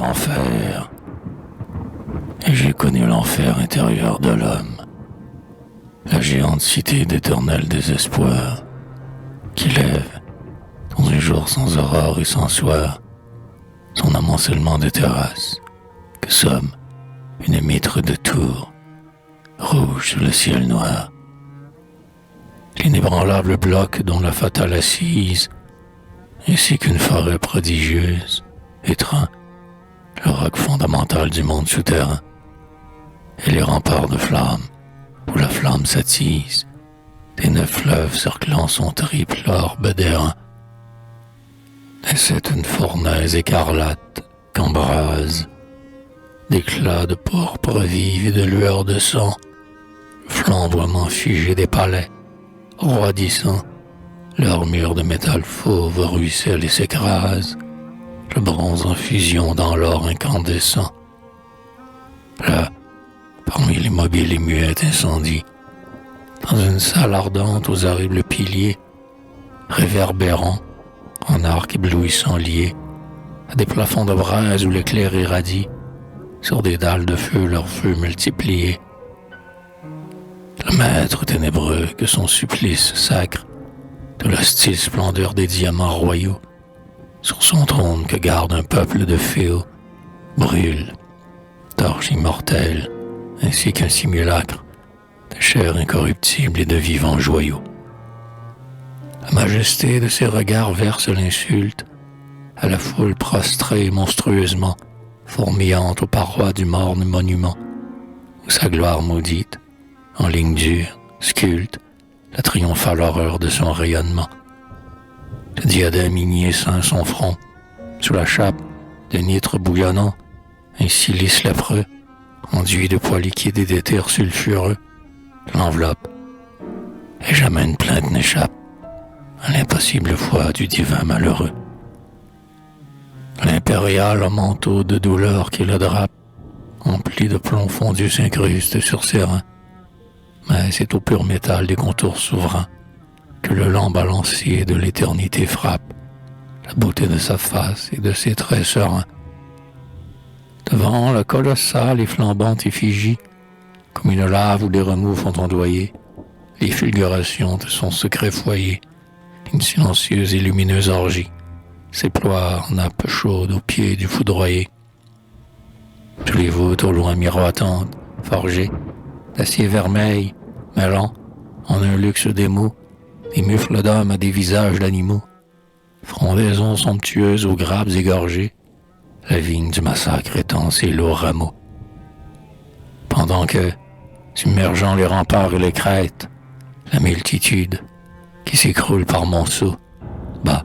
l'enfer. Et j'ai connu l'enfer intérieur de l'homme, la géante cité d'éternel désespoir, qui lève, dans un jour sans aurore et sans soir, son amoncellement de terrasses, que somme une mitre de tours, rouge sur le ciel noir. L'inébranlable bloc dont la fatale assise, ainsi qu'une forêt prodigieuse, étreint le roc fondamental du monde souterrain, et les remparts de flammes, où la flamme s'attise, des 9 fleuves cerclant son triple orbe d'airain. Et c'est une fournaise écarlate qu'embrase d'éclats de pourpre vive et de lueurs de sang, le flamboiement figé des palais, roidissant, leurs murs de métal fauve ruissellent et s'écrasent, le bronze en fusion dans l'or incandescent. Là, parmi les mobiles et muettes incendies, dans une salle ardente aux horribles piliers, réverbérant, en arcs éblouissants liés, à des plafonds de braise où l'éclair irradie, sur des dalles de feu leurs feux multipliés. Le maître ténébreux que son supplice sacre, de l'hostile splendeur des diamants royaux, sur son trône que garde un peuple de féaux, brûle, torche immortelle, ainsi qu'un simulacre de chair incorruptible et de vivants joyaux. La majesté de ses regards verse l'insulte à la foule prostrée monstrueusement, fourmillante aux parois du morne monument, où sa gloire maudite, en ligne dure, sculpte la triomphale horreur de son rayonnement. Le diadème igné ceint son front, sous la chape de nitre bouillonnant, un silice lépreux, enduit de poids liquides et d'éthers sulfureux, l'enveloppe, et jamais une plainte n'échappe à l'impossible foi du divin malheureux. L'impérial manteau de douleur qui le drape, empli de plomb fondu s'incruste sur ses reins, mais c'est au pur métal des contours souverains que le lent balancier de l'éternité frappe la beauté de sa face et de ses traits sereins. Devant la colossale et flambante effigie, comme une lave où des remous font ondoyer les fulgurations de son secret foyer, une silencieuse et lumineuse orgie s'éploie en nappe chaude aux pieds du foudroyé. Sous les voûtes au loin miroitantes, forgées d'acier vermeil, mêlant en un luxe d'émaux des mufles d'hommes à des visages d'animaux, frondaisons somptueuses aux grappes égorgées, la vigne du massacre étend ses lourds rameaux. Pendant que, submergeant les remparts et les crêtes, la multitude, qui s'écroule par monceaux, bat,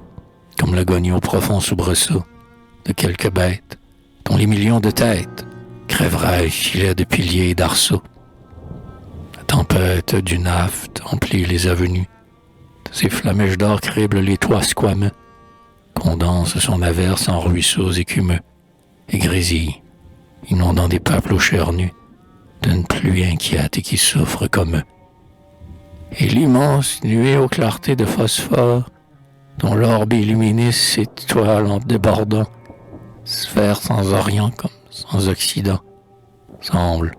comme l'agonie au profond soubresaut de quelques bêtes, dont les millions de têtes crèveraient filets de piliers et d'arceaux. La tempête du naphte emplit les avenues, de ses flamèches d'or criblent les toits squameux, condense son averse en ruisseaux écumeux, et grésille, inondant des peuples aux chairs nues, d'une pluie inquiète et qui souffre comme eux. Et l'immense nuée aux clartés de phosphore, dont l'orbe illuminé s'étoile en débordant, sphère sans orient comme sans occident, semble,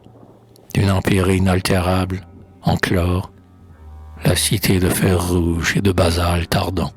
d'une empire inaltérable, enclore, la cité de fer rouge et de basalte ardent.